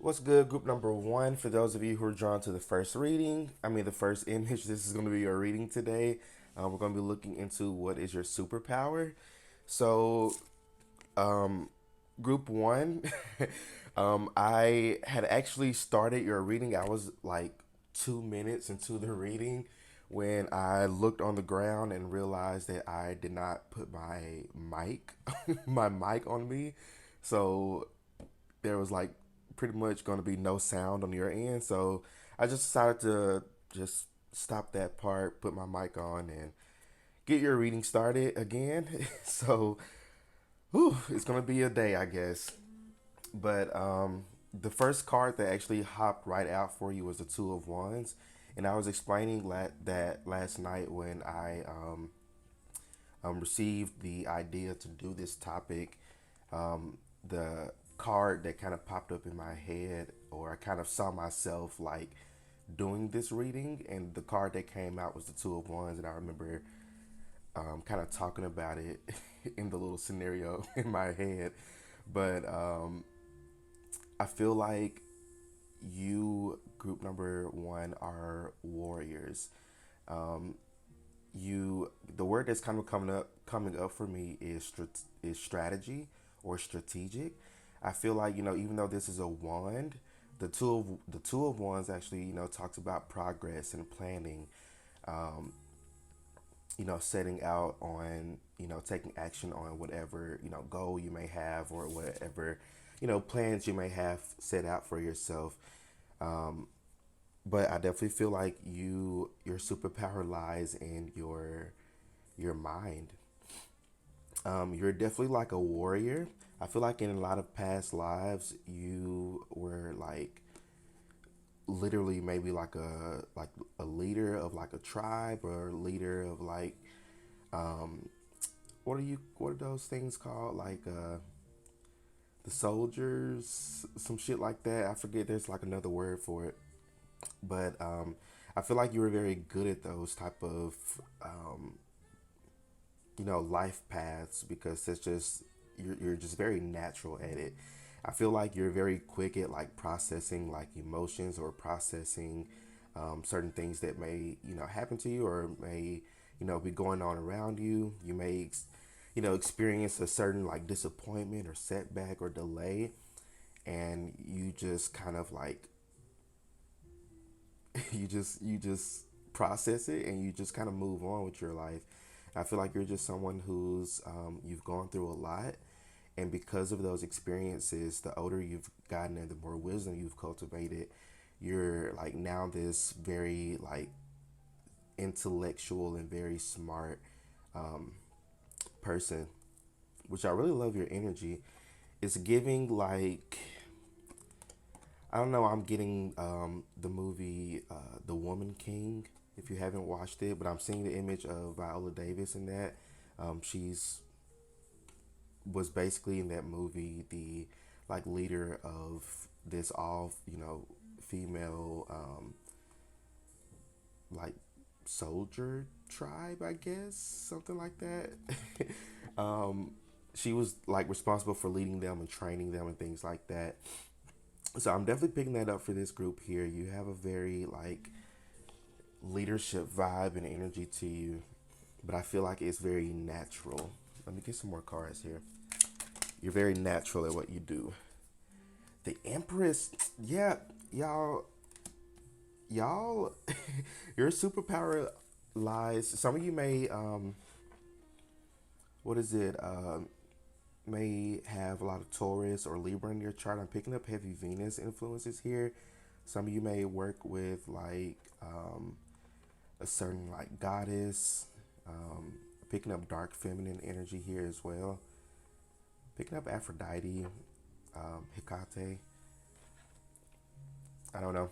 What's good, group number one? For those of you who are drawn to the first reading, the first image, this is going to be your reading today. We're going to be looking into what is your superpower. So, um, group one, I had actually started your reading. I was like 2 minutes into the reading when I looked on the ground and realized that I did not put mic, my mic on me. So there was like pretty much going to be no sound on your end. So I just decided to just stop that part, put my mic on, and get your reading started again. So it's going to be a day, I guess. But the first card that actually hopped right out for you was the Two of Wands. And I was explaining that last night when I received the idea to do this topic. The card that kind of popped up in my head, or I kind of saw myself like doing this reading, and the card that came out was the Two of Wands. And I remember kind of talking about it in the little scenario in my head. But I feel like you, group number one, are warriors. Um, the word that's kind of coming up for me is strategy or strategic. I feel like, even though this is a wand, the two of wands actually, talks about progress and planning. Um, setting out on, taking action on whatever, goal you may have, or whatever, plans you may have set out for yourself. Um, but I definitely feel like your superpower lies in your mind. You're definitely like a warrior. I feel like in a lot of past lives you were like literally maybe like a leader of like a tribe, or a leader of like um what are those things called, like the soldiers, some shit like that. I forget, there's like another word for it. But I feel like you were very good at those type of um life paths, because it's just you're just very natural at it. I feel like you're very quick at like processing like emotions, or processing certain things that may happen to you, or may be going on around you. You may experience a certain like disappointment or setback or delay, and you just kind of like you just process it, and you just kind of move on with your life. I feel like you're just someone who's you've gone through a lot, and because of those experiences, the older you've gotten and the more wisdom you've cultivated, you're like now this very like intellectual and very smart um, person, which I really love your energy. It's giving like, I don't know. I'm getting the movie The Woman King. If you haven't watched it, but I'm seeing the image of Viola Davis in that. She's was basically in that movie the like leader of this all female like soldier tribe, I guess, something like that. um, she was like responsible for leading them and training them and things like that. So I'm definitely picking that up for this group here. You have a very like leadership vibe and energy to you, but I feel like it's very natural. Let me get some more cards here. You're very natural at what you do. The Empress, yeah, y'all, your superpower lies. Some of you may, what is it? May have a lot of Taurus or Libra in your chart. I'm picking up heavy Venus influences here. Some of you may work with like a certain like goddess. Picking up dark feminine energy here as well. Picking up Aphrodite, Hecate. I don't know.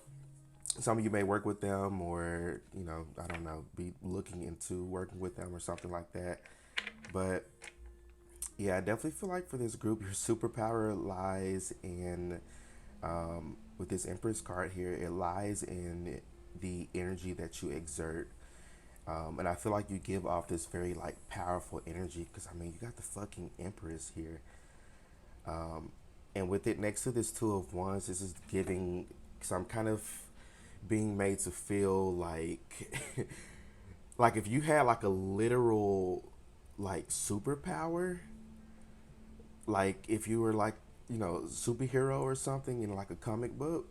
Some of you may work with them, or I don't know, be looking into working with them or something like that. But yeah, I definitely feel like for this group, your superpower lies in with this Empress card here. It lies in the energy that you exert. And I feel like you give off this very like powerful energy, because I mean you got the fucking Empress here. And with it next to this Two of Wands, this is giving some kind of being made to feel like like if you had like a literal like superpower, like if you were like, you know, superhero or something in like a comic book.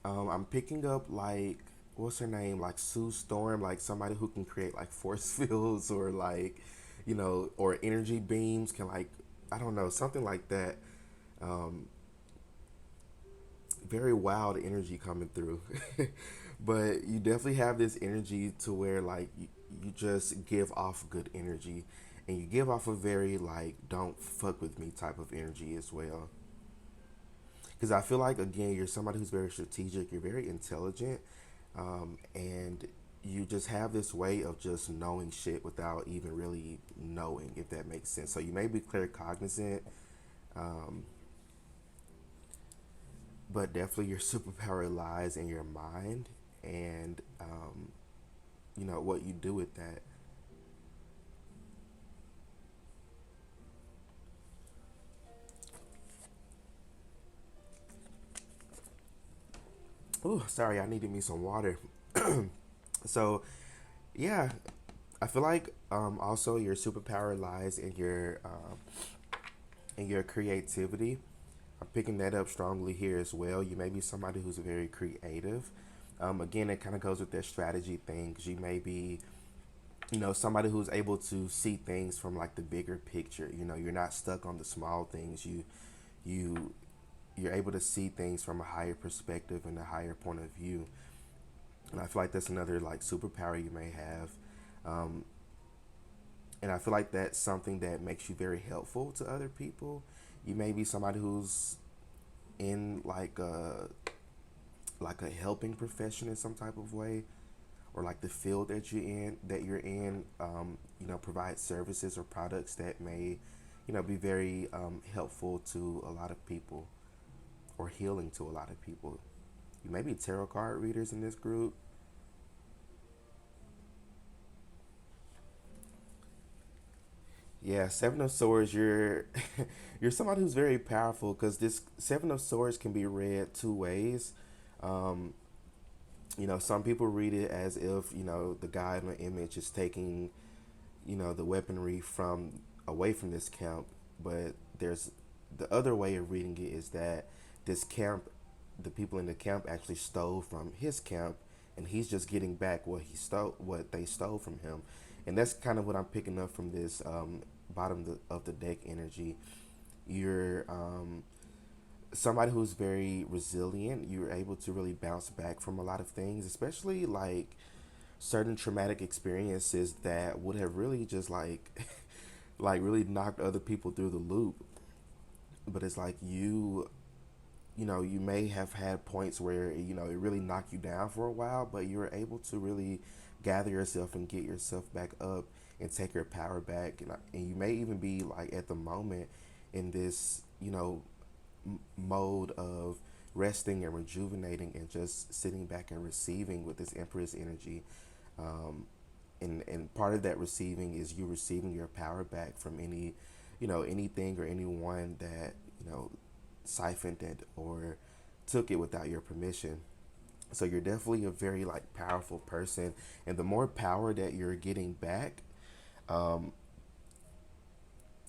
I'm picking up like what's her name, like Sue Storm, like somebody who can create like force fields or like, you know, or energy beams can like, I don't know, something like that. Um, Very wild energy coming through. But you definitely have this energy to where like you just give off good energy, and you give off a very like don't fuck with me type of energy as well. Because I feel like again you're somebody who's very strategic, you're very intelligent, and you just have this way of just knowing shit without even really knowing, if that makes sense. So you may be clear cognizant, um, but definitely your superpower lies in your mind, and you know what you do with that. Oh, sorry, I needed me some water. So yeah, I feel like also your superpower lies in your creativity. I'm picking that up strongly here as well. You may be somebody who's very creative. Again, it kind of goes with that strategy thing, because you may be, you know, somebody who's able to see things from like the bigger picture. You know, you're not stuck on the small things. You you're able to see things from a higher perspective and a higher point of view. And I feel like that's another like superpower you may have. Um, and I feel like that's something that makes you very helpful to other people. You may be somebody who's in like a helping profession in some type of way, or like the field that you're in, you know, provide services or products that may, you know, be very helpful to a lot of people, or healing to a lot of people. You may be tarot card readers in this group. Yeah, Seven of Swords. You're you're somebody who's very powerful, because this Seven of Swords can be read two ways. Um, you know, some people read it as if, you know, the guy in the image is taking, you know, the weaponry from away from this camp. But there's the other way of reading it is that this camp, the people in the camp actually stole from his camp, and he's just getting back what they stole from him. And that's kind of what I'm picking up from this of the deck energy. You're somebody who's very resilient. You're able to really bounce back from a lot of things, especially like certain traumatic experiences that would have really just like like really knocked other people through the loop. But it's like you know, you may have had points where, you know, it really knocked you down for a while, but you were able to really gather yourself and get yourself back up and take your power back. And you may even be like at the moment in this, you know, mode of resting and rejuvenating and just sitting back and receiving with this Empress energy. Um, and part of that receiving is you receiving your power back from any, you know, anything or anyone that, you know, siphoned it or took it without your permission. So you're definitely a very like powerful person, and the more power that you're getting back, um,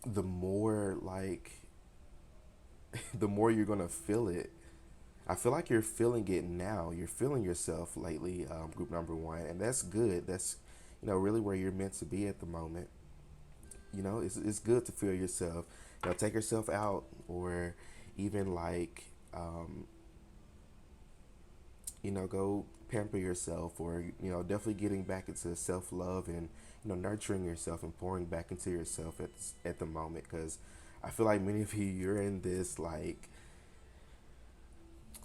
the more like the more you're gonna feel it. I feel like you're feeling it now. You're feeling yourself lately, group number one, and that's good. That's, you know, really where you're meant to be at the moment. You know, it's good to feel yourself. You know, take yourself out, or even like, you know, go pamper yourself, or, you know, definitely getting back into self love and, you know, nurturing yourself and pouring back into yourself at the moment. Because I feel like many of you, you're in this like,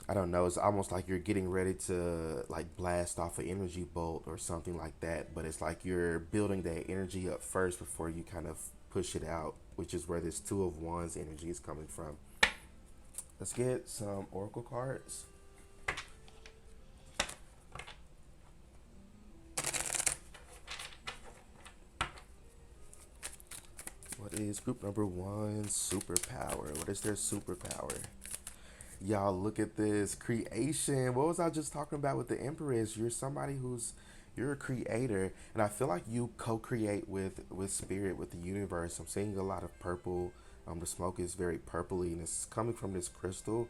I don't know, it's almost like you're getting ready to like blast off an energy bolt or something like that, but it's like you're building that energy up first before you kind of push it out, which is where this Two of Wands energy is coming from. Let's get some oracle cards. What What is group number one? Superpower. What is their superpower? Y'all look at this creation. What was I just talking about with the Empress? You're somebody who's you're a creator, and I feel like you co-create with spirit, with the universe. I'm seeing a lot of purple. The smoke is very purpley, and it's coming from this crystal.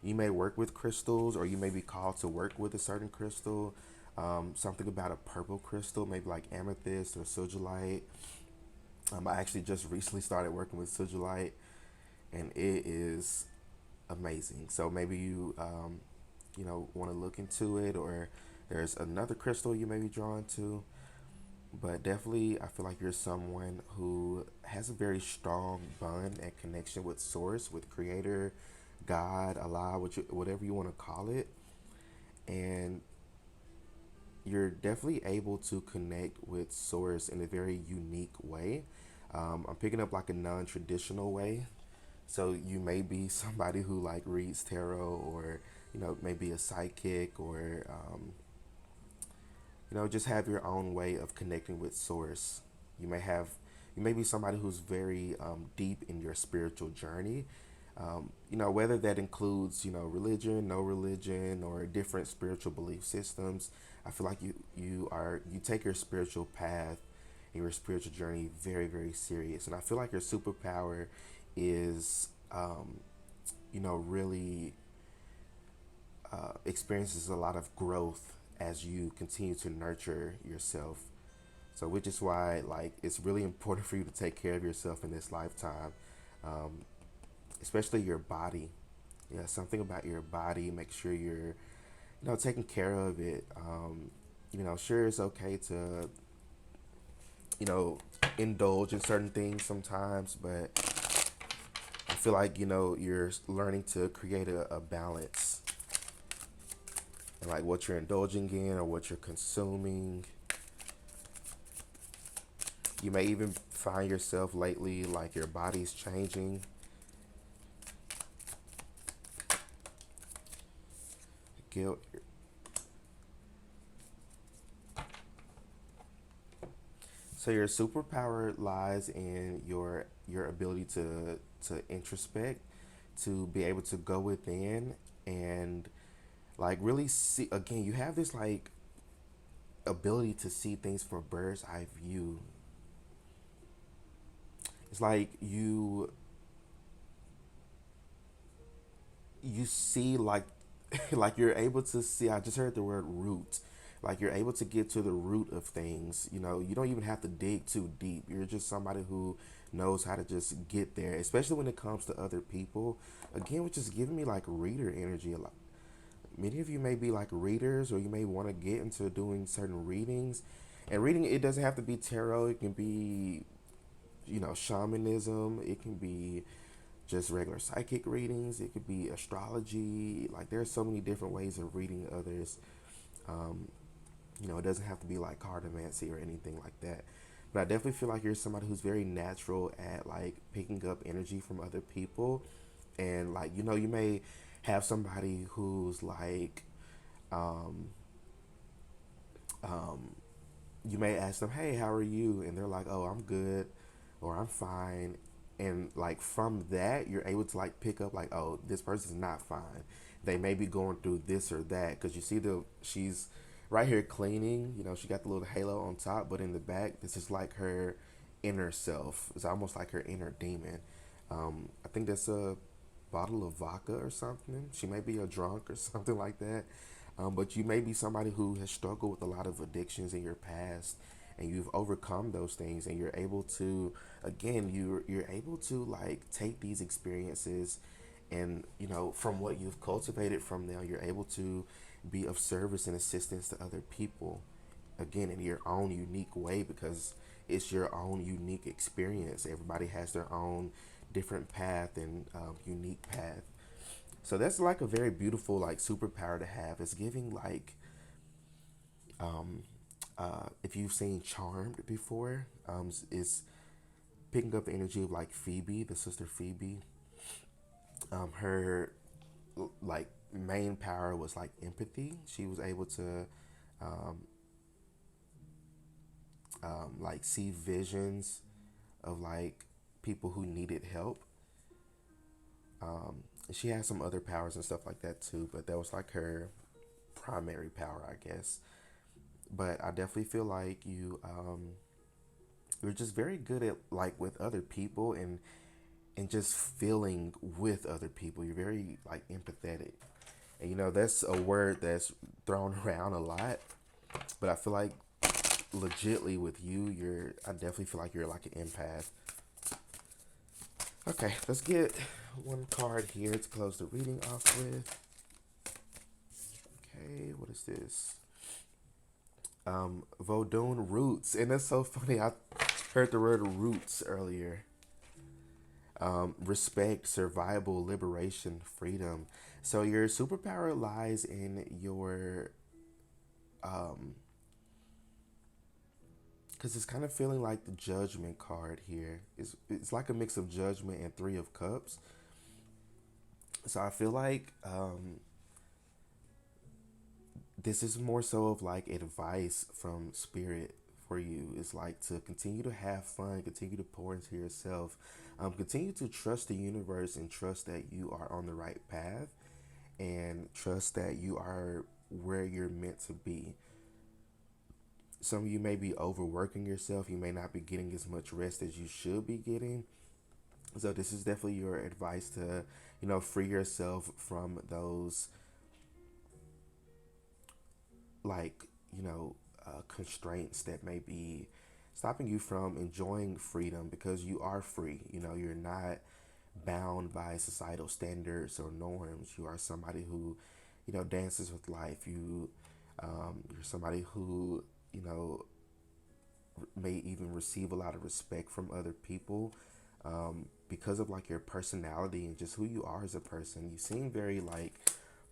You may work with crystals, or you may be called to work with a certain crystal. Something about a purple crystal, maybe like amethyst or sodalite. I actually just recently started working with sodalite, and it is amazing. So maybe you want to look into it, or there's another crystal you may be drawn to. But definitely, I feel like you're someone who has a very strong bond and connection with Source, with Creator, God, Allah, whatever you want to call it, and you're definitely able to connect with Source in a very unique way. I'm picking up like a non-traditional way. So you may be somebody who like reads tarot, or maybe a psychic, or just have your own way of connecting with Source. You may have, you may be somebody who's very deep in your spiritual journey. Whether that includes religion, no religion, or different spiritual belief systems. I feel like you take your spiritual path and your spiritual journey very, very serious, and I feel like your superpower is really experiences a lot of growth as you continue to nurture yourself. So, which is why like it's really important for you to take care of yourself in this lifetime, um, especially your body. Yeah, something about your body. Make sure you're taking care of it. Sure, it's okay to you know indulge in certain things sometimes, but I feel like you're learning to create a balance, and like what you're indulging in or what you're consuming. You may even find yourself lately like your body's changing. Guilt. So your superpower lies in your ability to introspect, to be able to go within and like really see. Again, you have this like ability to see things from a bird's eye view. It's like you see like like you're able to see. I just heard the word root. Like you're able to get to the root of things. You don't even have to dig too deep. You're just somebody who knows how to just get there, especially when it comes to other people. Again, which is giving me like reader energy a lot. Many of you may be like readers, or you may want to get into doing certain readings. And reading, it doesn't have to be tarot. It can be shamanism. It can be just regular psychic readings. It could be astrology. Like there's so many different ways of reading others. Um, it doesn't have to be like cardomancy or anything like that. But I definitely feel like you're somebody who's very natural at like picking up energy from other people, and like you may have somebody who's like, um, um, you may ask them, "Hey, how are you?" And they're like, "Oh, I'm good," or "I'm fine." And like from that, you're able to like pick up like, "Oh, this person's not fine. They may be going through this or that." Because you see she's right here cleaning. She got the little halo on top, but in the back, this is like her inner self. It's almost like her inner demon. I think that's a bottle of vodka or something. She may be a drunk or something like that. But you may be somebody who has struggled with a lot of addictions in your past, and you've overcome those things, and you're able to, again, you're able to like take these experiences, and from what you've cultivated from them, you're able to be of service and assistance to other people, again in your own unique way, because it's your own unique experience. Everybody has their own different path and unique path. So that's like a very beautiful like superpower to have. It's giving like um, if you've seen Charmed before, is picking up the energy of like Phoebe, the sister Phoebe. Her like main power was like empathy. She was able to um, like see visions of like people who needed help. She had some other powers and stuff like that too, but that was like her primary power, I guess. But I definitely feel like you're just very good at like with other people and just feeling with other people. You're very like empathetic. And that's a word that's thrown around a lot, but I feel like legitly with you, I definitely feel like you're like an empath. Okay, let's get one card here to close the reading off with. Okay, what is this? Vodun roots. And that's so funny. I heard the word roots earlier. Respect, survival, liberation, freedom. So your superpower lies in your because it's kind of feeling like the judgment card here. It's like a mix of judgment and three of cups. So I feel like this is more so of like advice from spirit for you. It's like to continue to have fun, continue to pour into yourself, continue to trust the universe and trust that you are on the right path and trust that you are where you're meant to be. Some of you may be overworking yourself. You may not be getting as much rest as you should be getting. So this is definitely your advice to, free yourself from those like, constraints that may be stopping you from enjoying freedom because you are free. You're not bound by societal standards or norms. You are somebody who, dances with life. You're somebody who, may even receive a lot of respect from other people because of like your personality and just who you are as a person. You seem very like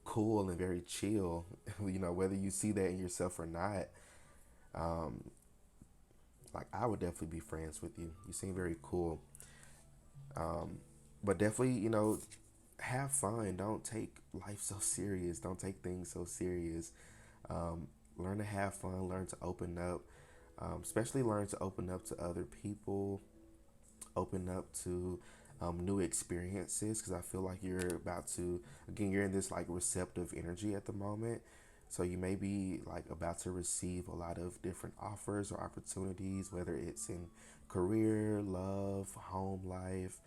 cool and very chill, whether you see that in yourself or not. Like I would definitely be friends with you. You seem very cool. But definitely, have fun. Don't take life so serious. Don't take things so serious. Learn to have fun. Learn to open up. Especially learn to open up to other people. Open up to new experiences because I feel like you're about to, again, you're in this like receptive energy at the moment. So you may be like about to receive a lot of different offers or opportunities, whether it's in career, love, home life,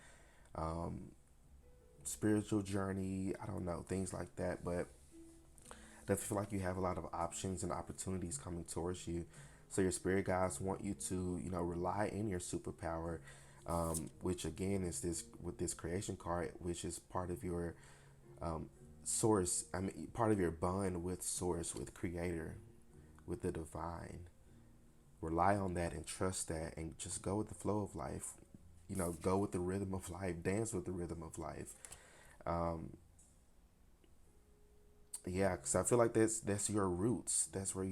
spiritual journey, I don't know, things like that. But I definitely feel like you have a lot of options and opportunities coming towards you. So your spirit guides want you to, rely in your superpower, which again is this with this creation card, which is part of your source. I mean, part of your bond with source, with creator, with the divine. Rely on that and trust that and just go with the flow of life. Go with the rhythm of life, dance with the rhythm of life. Yeah, because I feel like that's your roots. That's where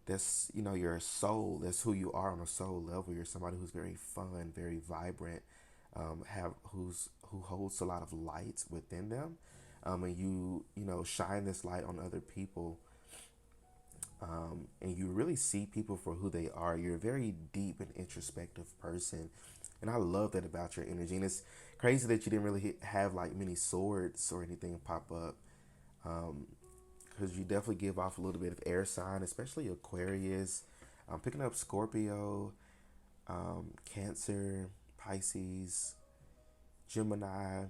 that's your soul. That's who you are on a soul level. You're somebody who's very fun, very vibrant, who holds a lot of light within them, and you shine this light on other people, and you really see people for who they are. You're a very deep and introspective person, and I love that about your energy. And it's crazy that you didn't really have like many swords or anything pop up, because you definitely give off a little bit of air sign, especially Aquarius. I'm picking up Scorpio, Cancer, Pisces, Gemini,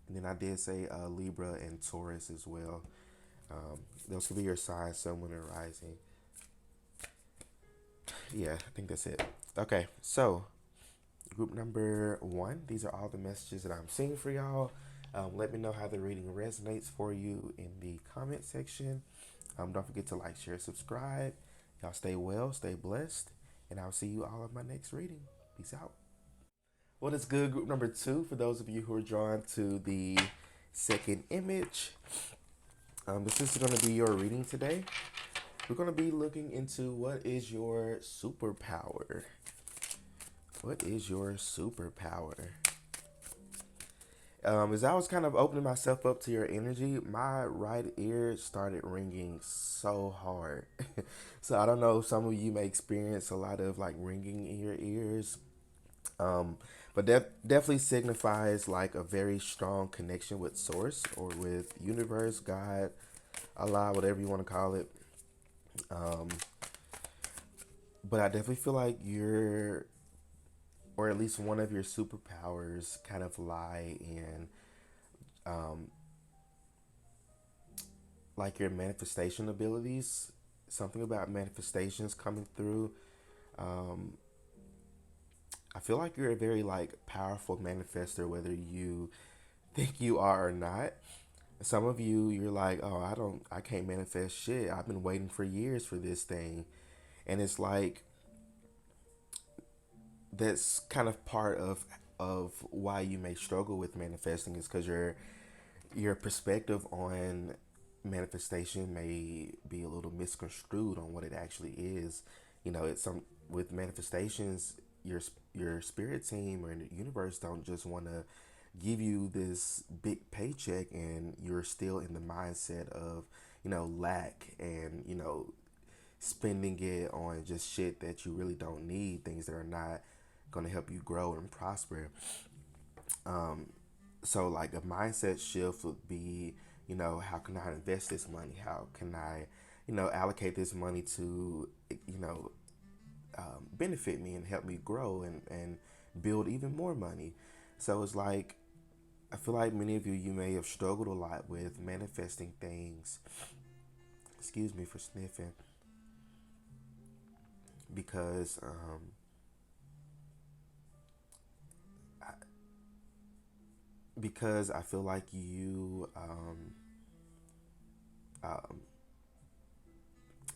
and then I did say Libra and Taurus as well. Those could be your signs, sun, moon, and rising. Yeah, I think that's it. Okay, so group number one, these are all the messages that I'm seeing for y'all. Let me know how the reading resonates for you in the comment section. Don't forget to like, share, subscribe. Y'all stay well, stay blessed, and I'll see you all in my next reading. Peace out. What is good, group number two? For those of you who are drawn to the second image, this is going to be your reading today. We're going to be looking into what is your superpower. What is your superpower? As I was kind of opening myself up to your energy, my right ear started ringing so hard. So I don't know, some of you may experience a lot of like ringing in your ears. Um, but that definitely signifies like a very strong connection with source or with universe, God, Allah, whatever you want to call it. Um, but I definitely feel like your, or at least one of your superpowers kind of lie in um, like your manifestation abilities. Something about manifestations coming through. Um, I feel like you're a very like powerful manifester, whether you think you are or not. Some of you, you're like, oh, I can't manifest shit. I've been waiting for years for this thing, and it's like that's kind of part of why you may struggle with manifesting is because your perspective on manifestation may be a little misconstrued on what it actually is. You know, it's some with manifestations, your spirit team or the universe don't just want to give you this big paycheck and you're still in the mindset of lack and spending it on just shit that you really don't need, things that are not going to help you grow and prosper. So like a mindset shift would be, how can I invest this money? How can I, allocate this money to, benefit me and help me grow and build even more money. So it's like, I feel like many of you, you may have struggled a lot with manifesting things. Excuse me for sniffing. Because, because I feel like you, um,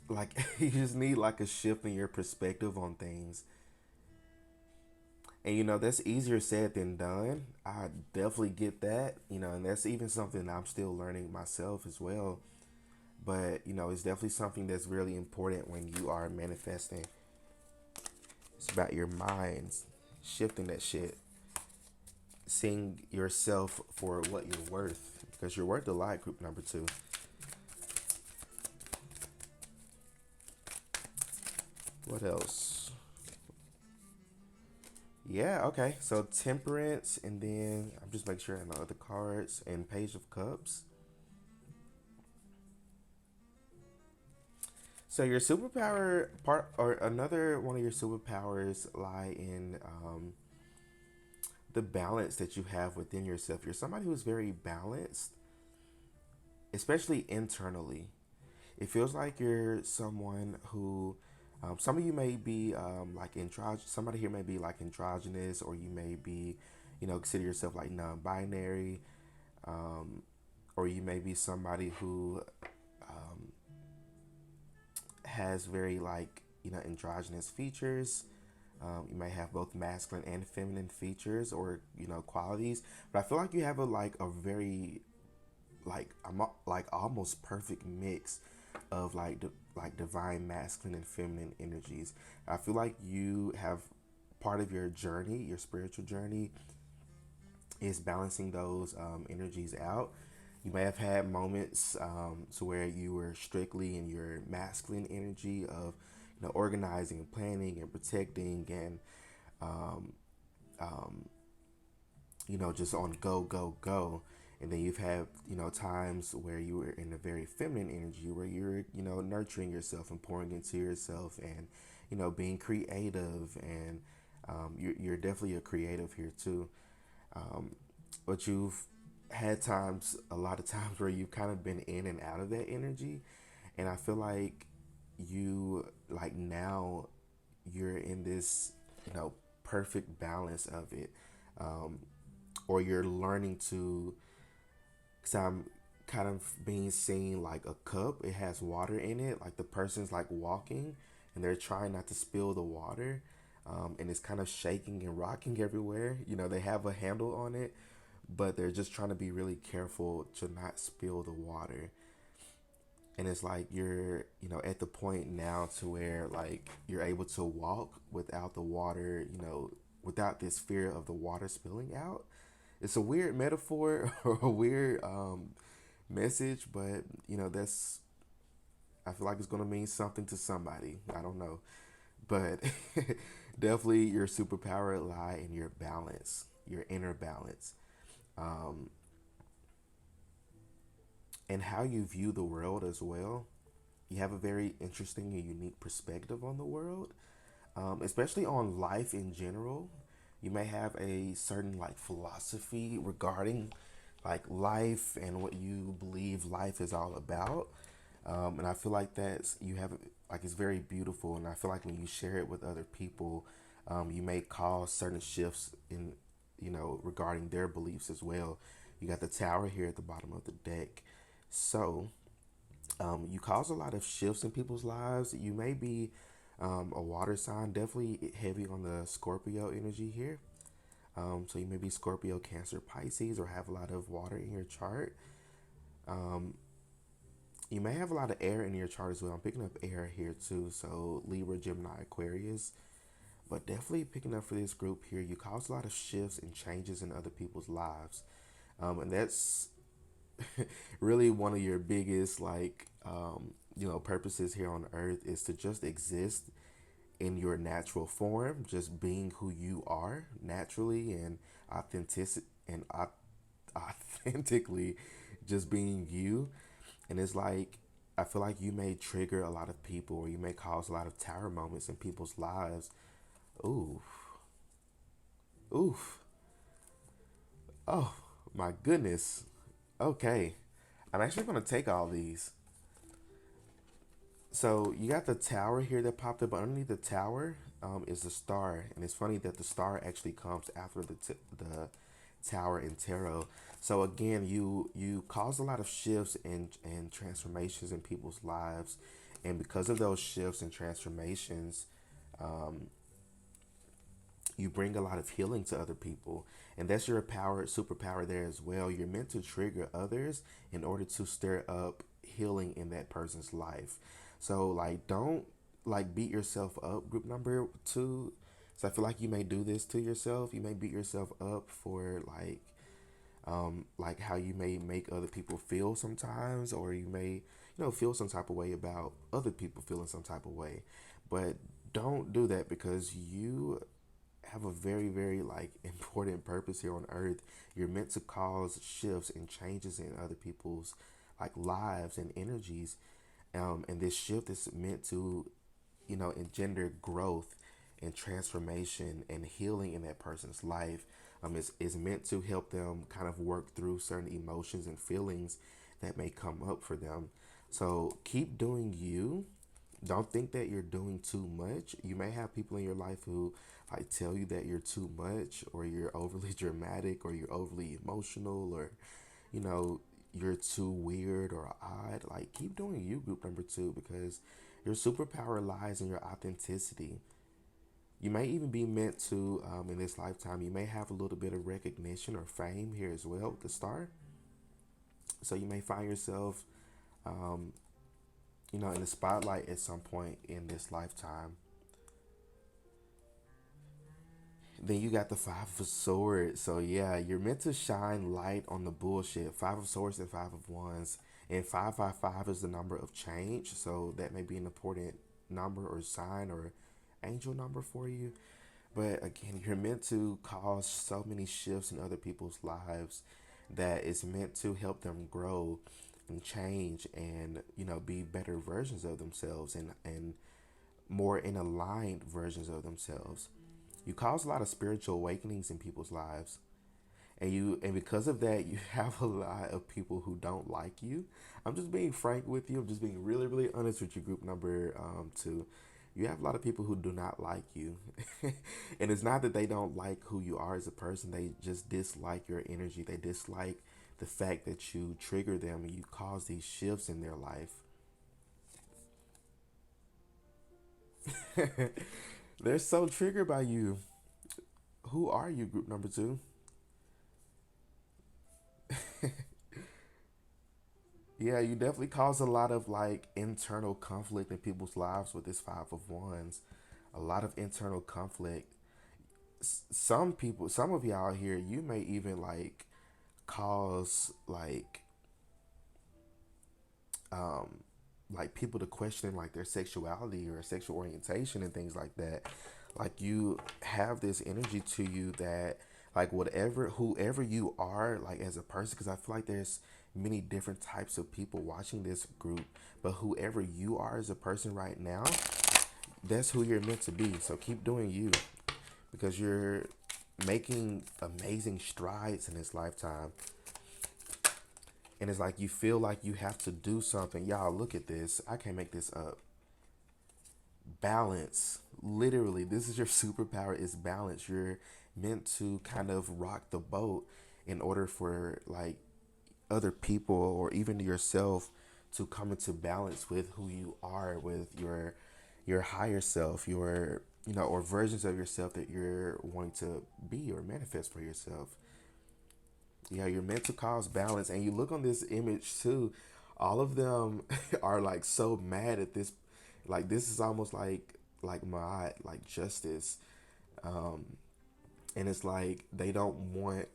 like you just need like a shift in your perspective on things. And that's easier said than done. I definitely get that, and that's even something I'm still learning myself as well. But it's definitely something that's really important when you are manifesting. It's about your minds shifting that shit, seeing yourself for what you're worth, because you're worth a lot. Group number two. What else? Yeah, okay. So temperance, and then I'm just making sure I know other cards and page of cups. So your superpower part, or another one of your superpowers, lie in the balance that you have within yourself. You're somebody who's very balanced, especially internally. It feels like you're someone who, some of you may be like androgynous. Somebody here may be like androgynous, or you may be, consider yourself like non-binary, um, or you may be somebody who has very like androgynous features. You may have both masculine and feminine features or qualities, but I feel like you have a like a very like almost perfect mix of like divine masculine and feminine energies. I feel like you have part of your journey, your spiritual journey, is balancing those energies out. You may have had moments to where you were strictly in your masculine energy of organizing and planning and protecting and um, um, just on go, go, go. And then you've had, times where you were in a very feminine energy where you're, nurturing yourself and pouring into yourself and, being creative. And you're definitely a creative here too. Um, but you've had times, a lot of times where you've kind of been in and out of that energy. And I feel like like now, you're in this, perfect balance of it. Um, or you're learning to, because I'm kind of being seen like a cup. It has water in it. Like the person's like walking and they're trying not to spill the water. And it's kind of shaking and rocking everywhere. They have a handle on it, but they're just trying to be really careful to not spill the water. And it's like you're, at the point now to where like you're able to walk without the water, without this fear of the water spilling out. It's a weird metaphor or a weird message, but that's, I feel like it's gonna mean something to somebody. I don't know, but definitely your superpower lie in your balance, your inner balance, um, and how you view the world as well. You have a very interesting and unique perspective on the world, especially on life in general. You may have a certain like philosophy regarding like life and what you believe life is all about. And I feel like that's you have like it's very beautiful, and I feel like when you share it with other people, you may cause certain shifts in regarding their beliefs as well. You got the tower here at the bottom of the deck, so you cause a lot of shifts in people's lives. You may be a water sign, definitely heavy on the Scorpio energy here. So you may be Scorpio, Cancer, Pisces, or have a lot of water in your chart. Um, you may have a lot of air in your chart as well. I'm picking up air here too. So Libra, Gemini, Aquarius. But definitely picking up for this group here, you cause a lot of shifts and changes in other people's lives. And that's really one of your biggest purposes here on earth is to just exist in your natural form, just being who you are naturally and authentic and authentically, just being you. And it's like I feel like you may trigger a lot of people, or you may cause a lot of tower moments in people's lives. Ooh, oof, oh my goodness. Okay, I'm actually gonna take all these. So you got the tower here that popped up. But underneath the tower is the star, and it's funny that the star actually comes after the tower in tarot. So again, you cause a lot of shifts and transformations in people's lives, and because of those shifts and transformations, you bring a lot of healing to other people, and that's your power superpower there as well. You're meant to trigger others in order to stir up healing in that person's life. So like don't like beat yourself up, group number two. So I feel like you may do this to yourself. You may beat yourself up for like how you may make other people feel sometimes, or you may feel some type of way about other people feeling some type of way. But don't do that, because you have a very very like important purpose here on earth. You're meant to cause shifts and changes in other people's like lives and energies, and this shift is meant to engender growth and transformation and healing in that person's life. Is meant to help them kind of work through certain emotions and feelings that may come up for them. So keep doing you. Don't think that you're doing too much. You may have people in your life who like tell you that you're too much, or you're overly dramatic, or you're overly emotional, or you know you're too weird or odd. Like keep doing you, group number two, because your superpower lies in your authenticity. You may even be meant to, in this lifetime, you may have a little bit of recognition or fame here as well with the star. So you may find yourself, um, in the spotlight at some point in this lifetime. Then you got the Five of Swords. So yeah, you're meant to shine light on the bullshit. Five of Swords and Five of Wands. And 555 is the number of change. So that may be an important number or sign or angel number for you. But again, you're meant to cause so many shifts in other people's lives that is meant to help them grow and change, and be better versions of themselves, and more in aligned versions of themselves. You cause a lot of spiritual awakenings in people's lives, and because of that, you have a lot of people who don't like you. I'm just being frank with you. I'm just being really really honest with you, group number two. You have a lot of people who do not like you. And it's not that they don't like who you are as a person, they just dislike your energy. They dislike the fact that you trigger them and you cause these shifts in their life. They're so triggered by you. Who are you, group number two? Yeah, you definitely cause a lot of like internal conflict in people's lives with this Five of Wands. A lot of internal conflict. some people, some of y'all here, you may even cause um people to question their sexuality or sexual orientation and things like that. Like you have this energy to you that whatever whoever you are as a person, because I feel like there's many different types of people watching this group, but whoever you are as a person right now, that's who you're meant to be. So keep doing you, because you're making amazing strides in this lifetime. And it's like you feel like you have to do something. Y'all, look at this. I can't make this up. Balance. Literally, this is your superpower, is balance. You're meant to kind of rock the boat in order for other people or even yourself to come into balance with who you are, with your higher self, your or versions of yourself that you're wanting to be or manifest for yourself. Yeah, you're meant to cause balance. And you look on this image too, all of them are so mad at this. This is almost like my justice. Um, and it's like they don't want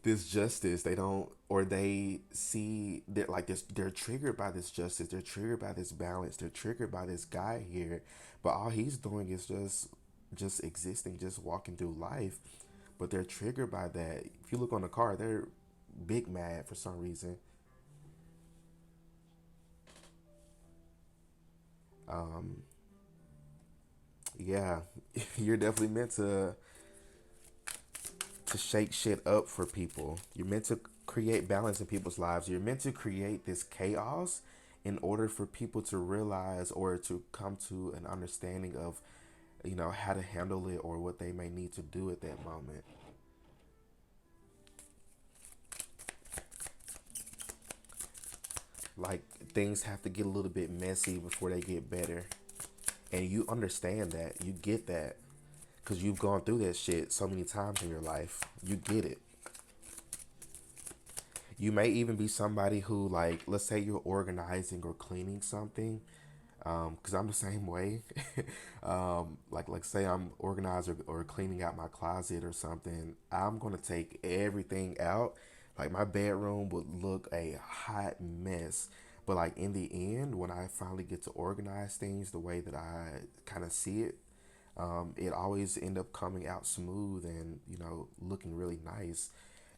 this justice. They don't, or they see that this, they're triggered by this justice, they're triggered by this balance, they're triggered by this guy here, but all he's doing is just existing, just walking through life. But they're triggered by that. If you look on the car, they're big mad for some reason. um yeah, you're definitely meant to shake shit up for people. You're meant to create balance in people's lives. You're meant to create this chaos in order for people to realize or to come to an understanding of, how to handle it or what they may need to do at that moment. Like things have to get a little bit messy before they get better. And you understand that. You get that. Because you've gone through that shit so many times in your life. You get it. You may even be somebody who, let's say you're organizing or cleaning something, because I'm the same way. Say I'm organized or cleaning out my closet or something. I'm gonna take everything out. Like my bedroom would look a hot mess, but in the end, when I finally get to organize things the way that I kind of see it, it always end up coming out smooth and looking really nice.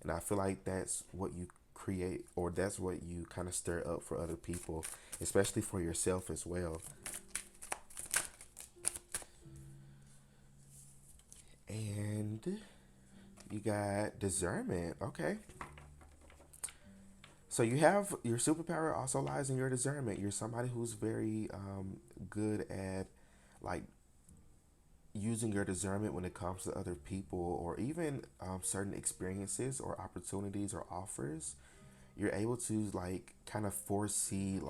And I feel like that's what you create, or that's what you kind of stir up for other people, especially for yourself as well. And you got discernment. Okay. So you have your superpower also lies in your discernment. You're somebody who's very good at like using your discernment when it comes to other people or even certain experiences or opportunities or offers. You're able to kind of foresee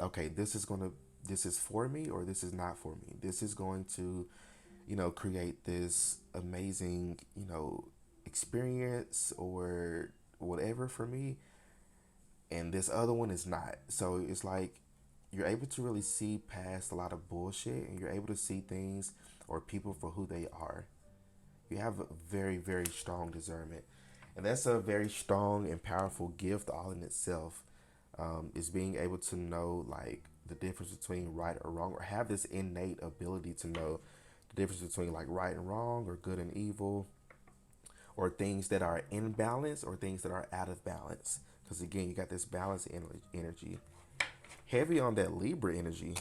okay, this is for me or this is not for me. This is going to create this amazing experience or whatever for me, and this other one is not. So it's like you're able to really see past a lot of bullshit, and you're able to see things or people for who they are. You have a very, very strong discernment, and that's a very strong and powerful gift all in itself. Is being able to know the difference between right or wrong, or have this innate ability to know the difference between right and wrong, or good and evil, or things that are in balance or things that are out of balance. Because again, you got this balance energy, heavy on that Libra energy.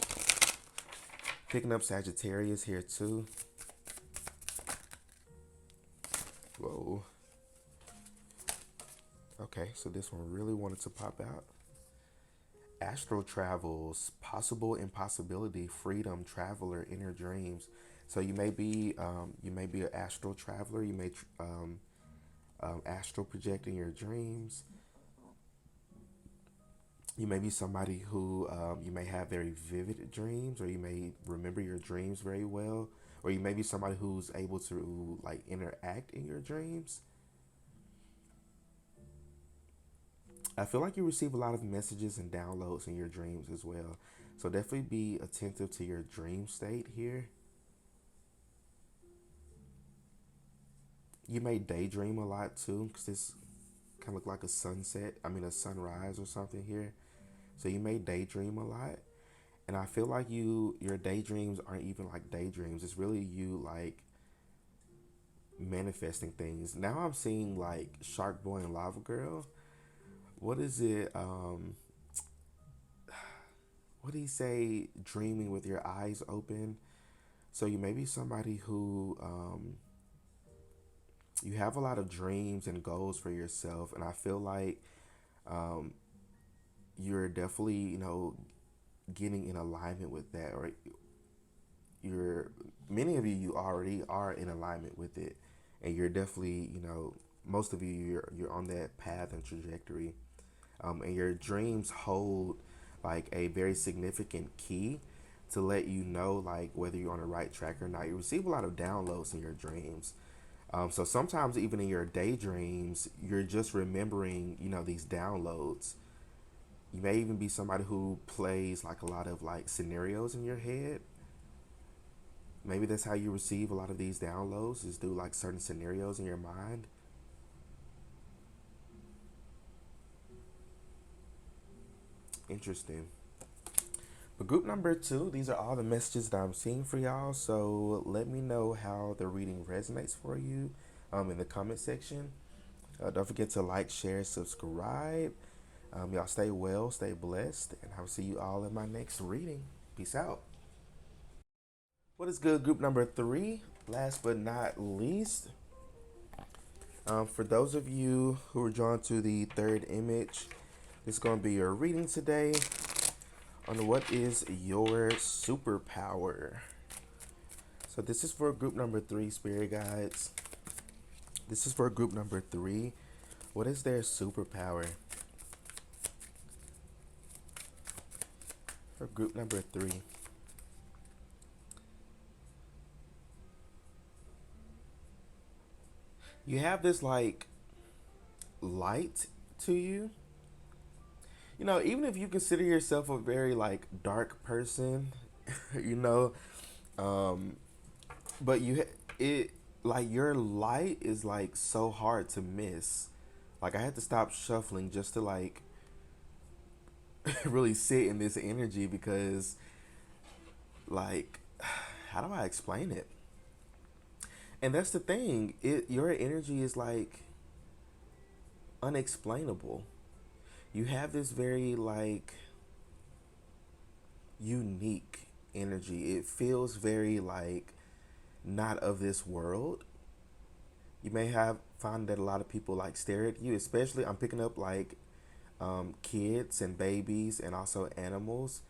Picking up Sagittarius here too. Whoa. Okay, so this one really wanted to pop out. Astral travels, possible impossibility, freedom, traveler, inner dreams. So you may be an astral traveler. You may astral project in your dreams. You may be somebody who you may have very vivid dreams, or you may remember your dreams very well, or you may be somebody who's able to interact in your dreams. I feel like you receive a lot of messages and downloads in your dreams as well. So definitely be attentive to your dream state here. You may daydream a lot too, because this kind of look like a sunset. I mean, a sunrise or something here. So you may daydream a lot, and I feel like your daydreams aren't even like daydreams. It's really you like manifesting things. Now I'm seeing like Shark Boy and Lava Girl. What is it? What do you say? Dreaming with your eyes open. So you may be somebody who you have a lot of dreams and goals for yourself, and I feel like um, you're definitely getting in alignment with that, or you're many of you already are in alignment with it, and you're definitely most of you you're on that path and trajectory, and your dreams hold like a very significant key to let you know like whether you're on the right track or not. You receive a lot of downloads in your dreams. So sometimes even in your daydreams, you're just remembering, these downloads. You may even be somebody who plays like a lot of like scenarios in your head. Maybe that's how you receive a lot of these downloads is through like certain scenarios in your mind. Interesting. But group number two, these are all the messages that I'm seeing for y'all. So let me know how the reading resonates for you in the comment section. Don't forget to like, share, subscribe. Y'all stay well, stay blessed, and I'll see you all in my next reading. Peace out. What is good, group number three? Last but not least, for those of you who are drawn to the third image, this is going to be your reading today on what is your superpower. So this is for group number three, spirit guides. This is for group number three. What is their superpower? For group number three. You have this like light to you. Even if you consider yourself a very like dark person, you know, um, but it like your light is like so hard to miss. Like I had to stop shuffling just to like really sit in this energy because like how do I explain it? And that's the thing. Your energy is like unexplainable. You have this very like unique energy. It feels very like not of this world. You may have found that a lot of people like stare at you, especially I'm picking up like kids and babies and also animals.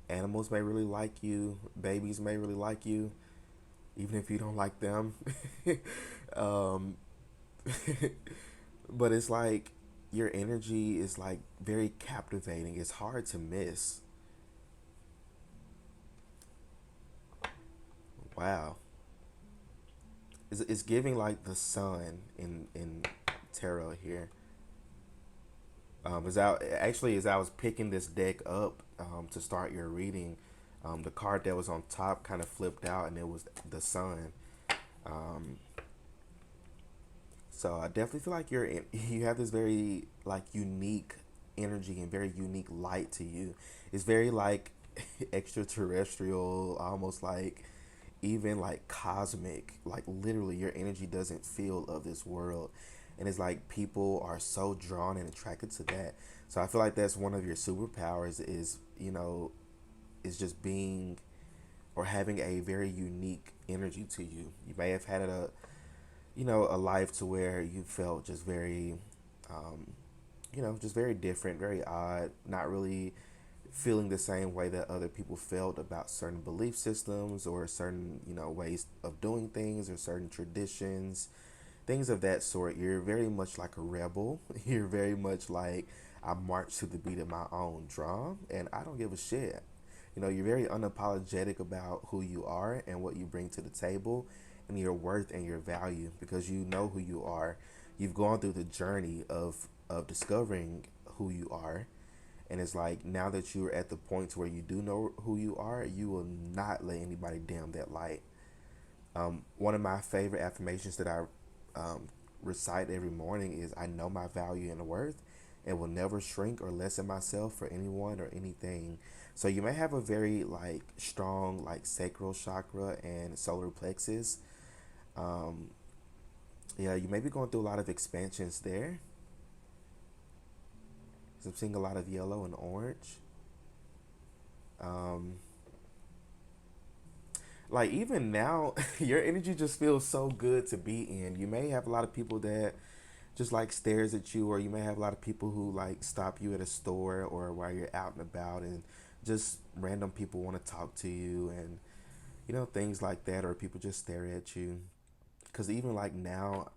Animals may really like you. Babies may really like you, even if you don't like them. um, but it's like your energy is like very captivating. It's hard to miss. Wow. It's giving like the sun in tarot here. As I was picking this deck up to start your reading, the card that was on top kind of flipped out, and it was the sun. Um, so I definitely feel like you have this very like unique energy and very unique light to you. It's very like extraterrestrial, almost like even like cosmic. Like literally, your energy doesn't feel of this world, and it's like people are so drawn and attracted to that. So I feel like that's one of your superpowers is just being or having a very unique energy to you. You may have had a life to where you felt just very um, just very different, very odd, not really feeling the same way that other people felt about certain belief systems or certain, ways of doing things or certain traditions, things of that sort. You're very much like a rebel. You're very much like, I march to the beat of my own drum and I don't give a shit. You're very unapologetic about who you are and what you bring to the table and your worth and your value because you know who you are. You've gone through the journey of discovering who you are. And it's like now that you're at the point where you do know who you are, you will not let anybody dim that light. One of my favorite affirmations that I recite every morning is, I know my value and worth and will never shrink or lessen myself for anyone or anything. So you may have a very like strong like sacral chakra and solar plexus. Um, yeah, you may be going through a lot of expansions there. 'Cause I'm seeing a lot of yellow and orange. Um, like even now, your energy just feels so good to be in. You may have a lot of people that just like stares at you, or you may have a lot of people who like stop you at a store or while you're out and about, and just random people want to talk to you, and things like that, or people just stare at you. Because even like now,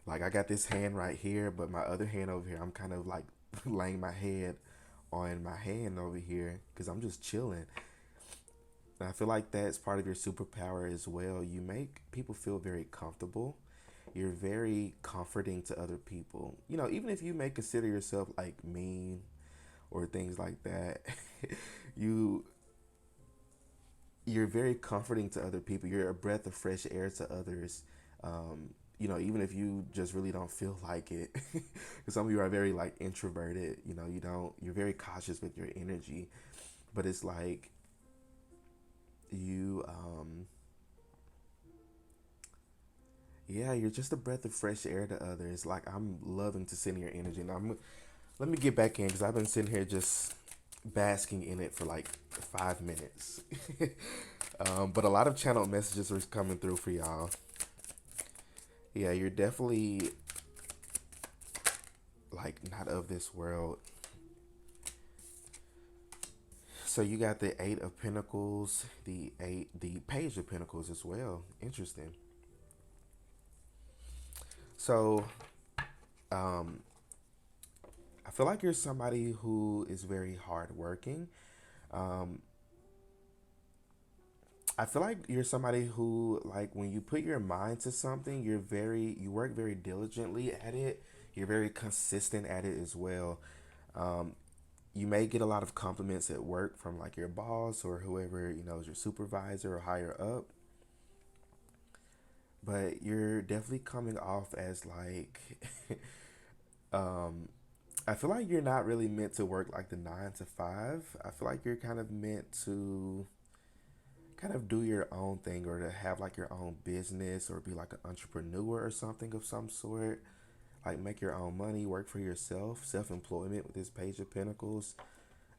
like I got this hand right here, but my other hand over here, I'm kind of like laying my head on my hand over here because I'm just chilling. And I feel like that's part of your superpower as well. You make people feel very comfortable. You're very comforting to other people. Even if you may consider yourself like mean or things like that, you you're very comforting to other people. You're a breath of fresh air to others. Even if you just really don't feel like it, because some of you are very like introverted. You're very cautious with your energy, but it's like you, yeah, you're just a breath of fresh air to others. Like I'm loving to sit in your energy. Now let me get back in because I've been sitting here just basking in it for like 5 minutes. But a lot of channel messages are coming through for y'all. Yeah, you're definitely like not of this world. So you got the Eight of Pentacles, the Page of Pentacles as well. Interesting. So, um, I feel like you're somebody who is very hardworking. Um, I feel like you're somebody who, like, when you put your mind to something, you work very diligently at it. You're very consistent at it as well. Um, you may get a lot of compliments at work from like your boss or whoever, is your supervisor or higher up. But you're definitely coming off as like, um, I feel like you're not really meant to work like the 9 to 5. I feel like you're kind of meant to kind of do your own thing, or to have like your own business, or be like an entrepreneur or something of some sort. Like make your own money, work for yourself, self-employment with this Page of Pentacles.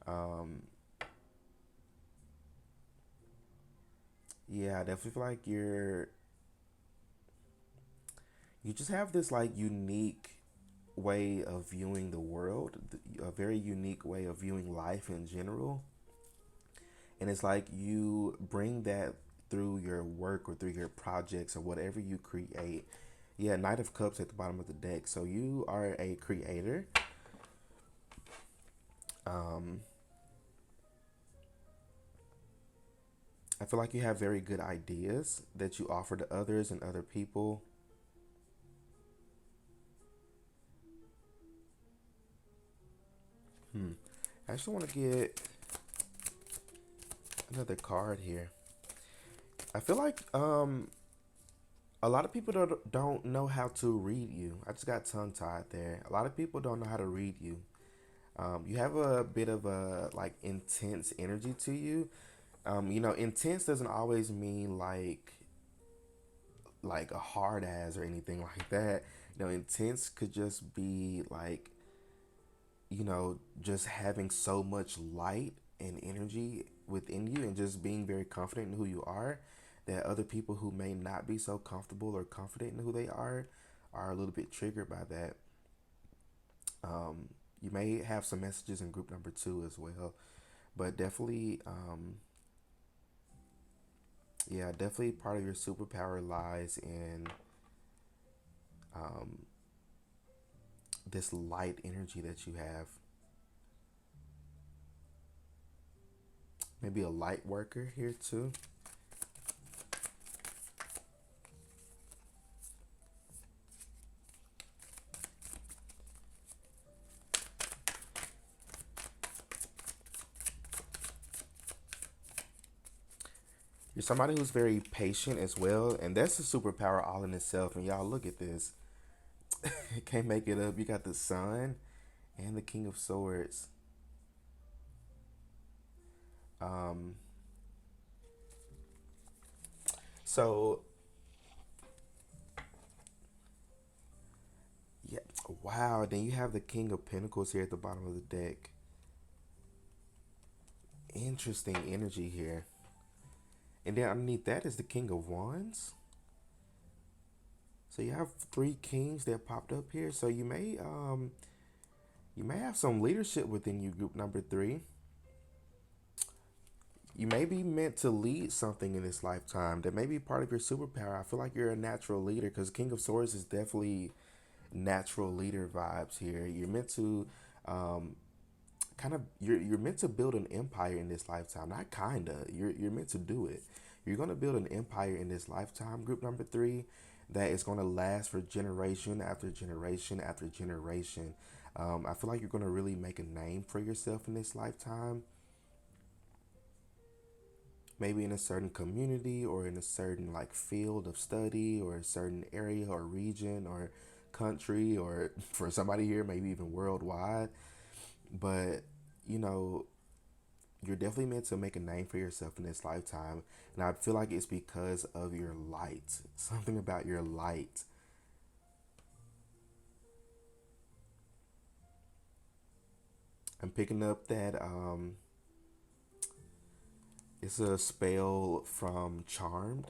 Um, yeah, I definitely feel like you just have this like unique way of viewing the world, a very unique way of viewing life in general. And it's like you bring that through your work or through your projects or whatever you create. Yeah, Knight of Cups at the bottom of the deck. So you are a creator. Um, I feel like you have very good ideas that you offer to others and other people. I just want to get another card here. I feel like a lot of people don't know how to read you. I just got tongue tied there. A lot of people don't know how to read you. You have a bit of a like intense energy to you. Intense doesn't always mean like a hard ass or anything like that. Intense could just be like, just having so much light and energy within you, and just being very confident in who you are, that other people who may not be so comfortable or confident in who they are a little bit triggered by that. You may have some messages in group number 2 as well, but definitely, yeah, definitely part of your superpower lies in um, this light energy that you have. Maybe a light worker here too. You're somebody who's very patient as well, and that's a superpower all in itself. And y'all look at this. Can't make it up. You got the Sun and the King of Swords. Um, so yeah, wow. Then you have the King of Pentacles here at the bottom of the deck. Interesting energy here. And then underneath that is the King of Wands. So you have three kings that popped up here. So you may have some leadership within you, group number three. You may be meant to lead something in this lifetime. That may be part of your superpower. I feel like you're a natural leader because King of Swords is definitely natural leader vibes here. You're meant to kind of you're meant to build an empire in this lifetime. Not kinda. You're meant to do it. You're gonna build an empire in this lifetime, group number three, that is gonna last for generation after generation after generation. I feel like you're gonna really make a name for yourself in this lifetime. Maybe in a certain community or in a certain like field of study or a certain area or region or country or for somebody here maybe even worldwide. But you know, you're definitely meant to make a name for yourself in this lifetime. And I feel like it's because of your light. Something about your light. I'm picking up that it's a spell from Charmed.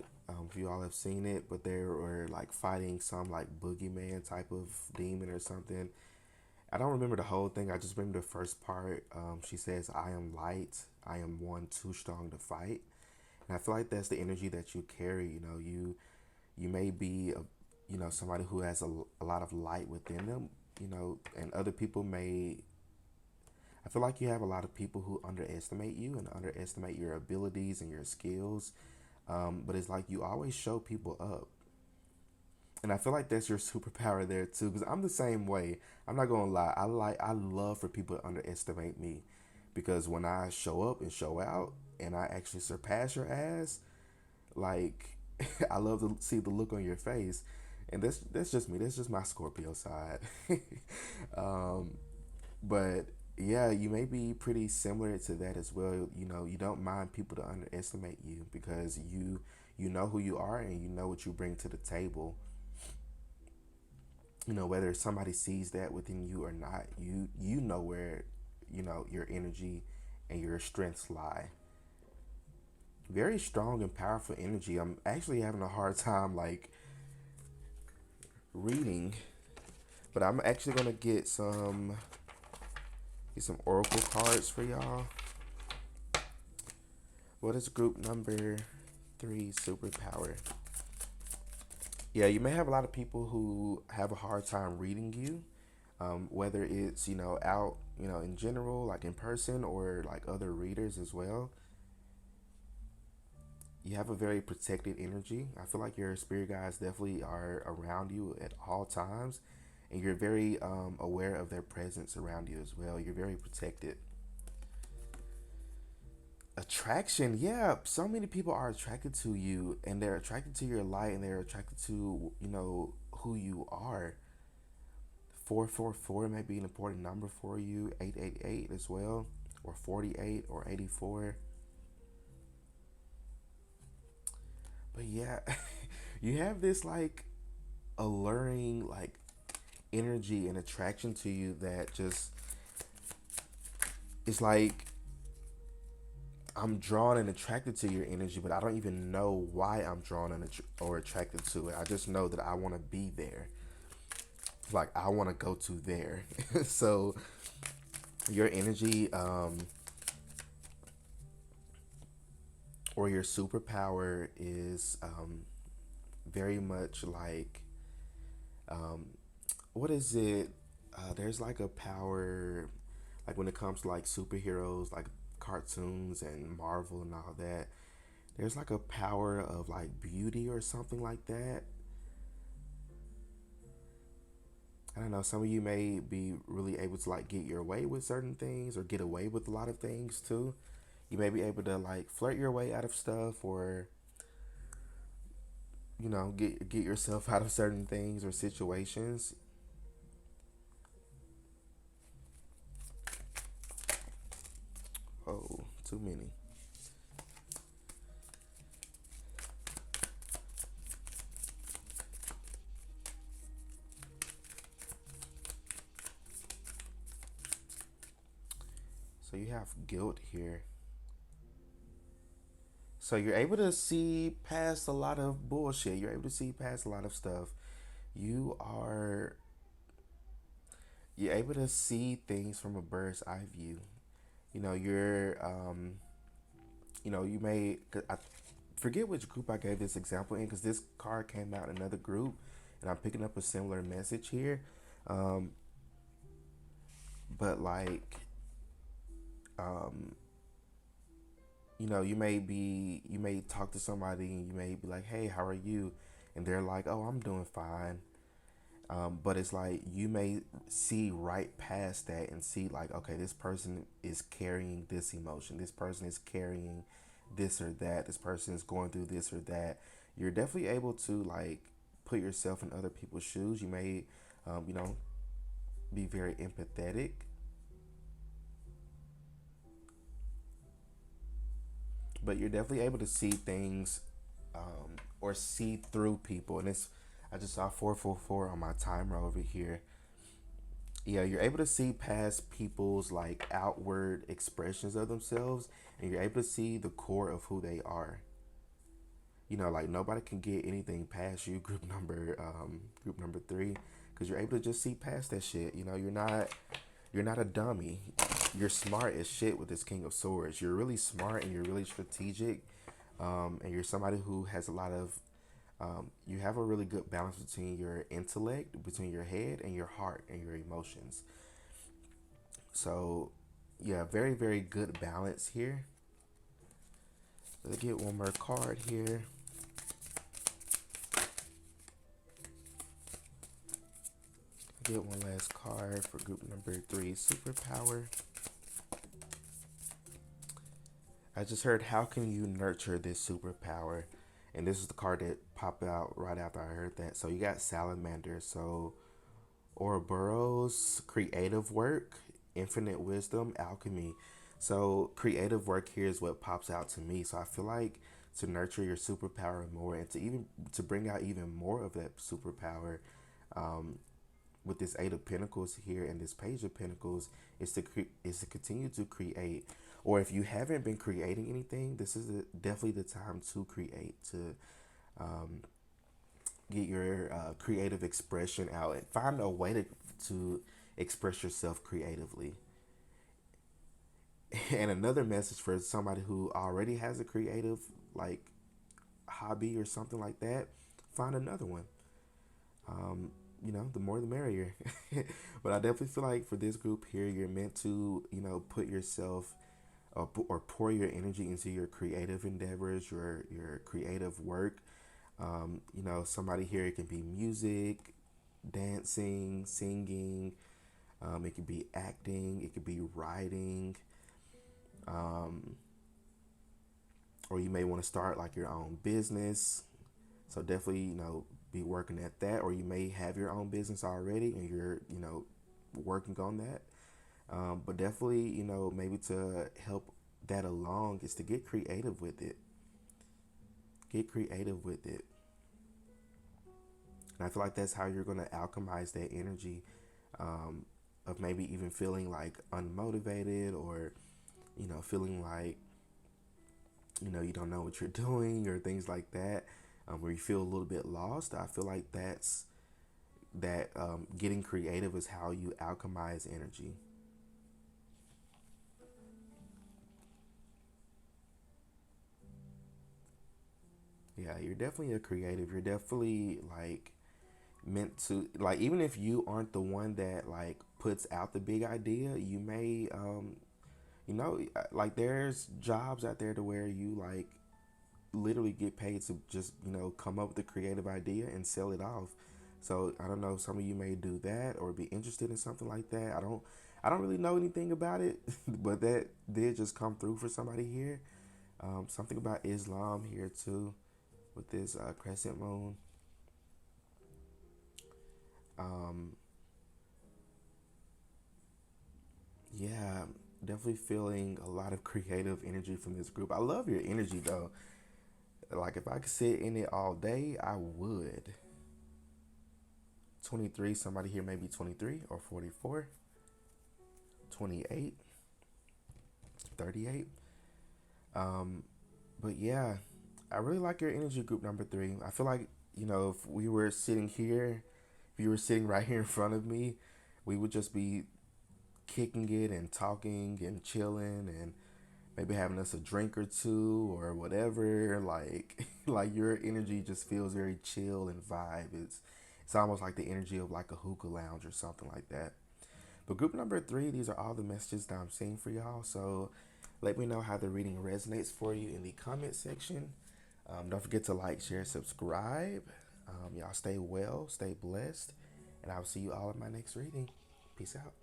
If you all have seen it, but they were like fighting some like boogeyman type of demon or something. I don't remember the whole thing. I just remember the first part. She says, "I am light. I am one too strong to fight." And I feel like that's the energy that you carry. You may be somebody who has a lot of light within them. And other people may. I feel like you have a lot of people who underestimate you and underestimate your abilities and your skills. But it's like you always show people up. And I feel like that's your superpower there too, because I'm the same way. I'm not gonna lie. I love for people to underestimate me, because when I show up and show out, and I actually surpass your ass, like I love to see the look on your face, and that's just me. That's just my Scorpio side. um, but yeah, you may be pretty similar to that as well. You don't mind people to underestimate you because you know who you are and you know what you bring to the table. Whether somebody sees that within you or not, you know where your energy and your strengths lie. Very strong and powerful energy. I'm actually having a hard time like reading, but I'm actually gonna get some oracle cards for y'all. What is group number three superpower? Yeah, you may have a lot of people who have a hard time reading you, whether it's out in general, like in person, or like other readers as well. You have a very protected energy. I feel like your spirit guides definitely are around you at all times, and you're very aware of their presence around you as well. You're very protected. Attraction, yeah. So many people are attracted to you, and they're attracted to your light, and they're attracted to who you are. 444 may be an important number for you. 888 as well, or 48 or 84. But yeah, you have this like alluring like energy and attraction to you that just it's like I'm drawn and attracted to your energy, but I don't even know why I'm drawn or attracted to it. I just know that I want to be there. Like I want to go to there. So your energy or your superpower is very much like um, what is it? There's like a power, like when it comes to like superheroes, like cartoons and Marvel and all that. There's like a power of like beauty or something like that. I don't know. Some of you may be really able to like get your way with certain things or get away with a lot of things too. You may be able to like flirt your way out of stuff or get yourself out of certain things or situations. too many. So you have guilt here. So you're able to see past a lot of bullshit. You're able to see past a lot of stuff. You are you're able to see things from a bird's eye view. You know, you may I forget which group I gave this example in because this card came out in another group, and I'm picking up a similar message here. Um, but like, um, you may talk to somebody and you may be like, "Hey, how are you?" And they're like, "Oh, I'm doing fine." But it's like you may see right past that and see like, okay, this person is carrying this emotion. This person is carrying this or that. This person is going through this or that. You're definitely able to like put yourself in other people's shoes. You may, um, you know, be very empathetic, but you're definitely able to see things, or see through people. And it's I just saw 444 on my timer over here. Yeah, you're able to see past people's like outward expressions of themselves, and you're able to see the core of who they are. Like nobody can get anything past you, group number three, because you're able to just see past that shit. You're not a dummy. You're smart as shit with this King of Swords. You're really smart and you're really strategic, and you're somebody who has a lot of you have a really good balance between your intellect, between your head and your heart and your emotions. So, yeah, very, very good balance here. Let's get one more card here. Get one last card for group number three, Superpower. I just heard, how can you nurture this superpower? And this is the card that popped out right after I heard that. So you got Salamander. So Ouroboros, creative work, infinite wisdom, alchemy. So creative work here is what pops out to me. So I feel like to nurture your superpower more and to bring out even more of that superpower, um, with this Eight of Pentacles here and this Page of Pentacles, is to continue to create. Or if you haven't been creating anything, this is definitely the time to create, to um, get your creative expression out and find a way to express yourself creatively. And another message for somebody who already has a creative like hobby or something like that, find another one. Um, the more the merrier. But I definitely feel like for this group here, you're meant to, put yourself, or pour your energy into your creative endeavors, your creative work. Somebody here, it can be music, dancing, singing. It could be acting. It could be writing. Um, or you may want to start like your own business. So definitely, be working at that. Or you may have your own business already and you're, working on that. But definitely, maybe to help that along is to get creative with it. Get creative with it. And I feel like that's how you're going to alchemize that energy, of maybe even feeling like unmotivated, or, feeling like, you don't know what you're doing, or things like that, where you feel a little bit lost. I feel like getting creative is how you alchemize energy. Yeah, you're definitely a creative. You're definitely like meant to, like, even if you aren't the one that like puts out the big idea, you may like there's jobs out there to where you like literally get paid to just, come up with a creative idea and sell it off. So I don't know, some of you may do that or be interested in something like that. I don't really know anything about it, but that did just come through for somebody here. Something about Islam here too, with this crescent moon. Um, yeah, Definitely feeling a lot of creative energy from this group. I love your energy though. Like if I could sit in it all day, I would. 23, somebody here may be 23 or 44, 28, 38. But yeah, I really like your energy group number 3. I feel like, if we were sitting here, if you were sitting right here in front of me, we would just be kicking it and talking and chilling and maybe having us a drink or two or whatever. Like like your energy just feels very chill and vibe. It's almost like the energy of like a hookah lounge or something like that. But group number 3, these are all the messages that I'm seeing for y'all. So let me know how the reading resonates for you in the comment section. Don't forget to like, share, subscribe. Y'all stay well, stay blessed, and I'll see you all in my next reading. Peace out.